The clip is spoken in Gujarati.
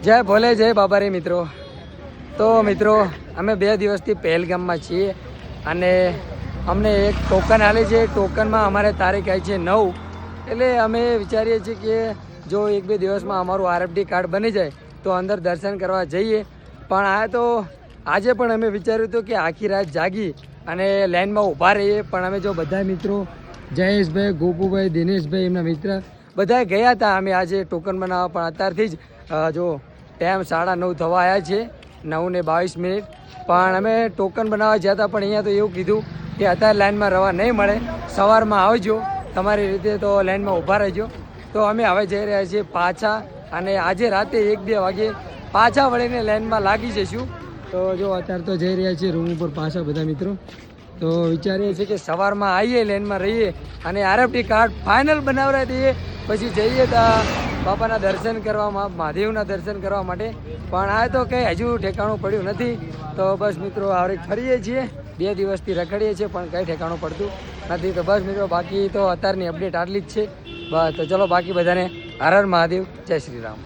જય ભોલે જય બાબારી મિત્રો. તો મિત્રો અમે 2 દિવસથી પહેલગામમાં છીએ અને અમને એક ટોકન આલે છે. ટોકનમાં અમારે તારીખ આવી છે 9. એટલે અમે વિચારીએ છીએ કે જો 1-2 દિવસમાં અમારું આરએફડી કાર્ડ બની જાય તો અંદર દર્શન કરવા જઈએ. પણ આ તો આજે પણ અમે વિચાર્યું હતું કે આખી રાત જાગી અને લાઈનમાં ઊભા રહીએ. પણ અમે જો બધા મિત્રો જયેશભાઈ, ગોપુભાઈ, દિનેશભાઈ, એમના મિત્ર બધા ગયા હતા અમે આજે ટોકન બનાવવા. પણ અત્યારથી જ જો ટાઈમ 9:30 થવા આવ્યા છે, 9:22. પણ અમે ટોકન બનાવવા ગયા હતા પણ અહીંયા તો એવું કીધું કે અત્યારે લાઈનમાં રવા નહીં મળે, સવારમાં આવજો તમારી રીતે, તો લાઈનમાં ઊભા રહેજો. તો અમે હવે જઈ રહ્યા છીએ પાછા અને આજે રાતે 1-2 વાગે પાછા વળીને લાઈનમાં લાગી જઈશું. તો જો અત્યારે તો જઈ રહ્યા છીએ રૂમ ઉપર પાછા બધા મિત્રો. તો વિચારીએ છીએ કે સવારમાં આવીએ, લાઈનમાં રહીએ અને આરએફડી કાર્ડ ફાઇનલ બનાવડાવી દઈએ, પછી જઈએ તો બાપાના દર્શન કરવામાં, મહાદેવના દર્શન કરવા માટે. પણ આ તો કંઈ હજુ ઠેકાણું પડ્યું નથી. તો બસ મિત્રો આવડે ફરીએ છીએ, 2 દિવસથી રખડીએ છીએ પણ કંઈ ઠેકાણું પડતું નથી. તો બસ મિત્રો બાકી તો અત્યારની અપડેટ આટલી જ છે. બસ તો ચલો બાકી બધાને હર હર મહાદેવ, જય શ્રી રામ.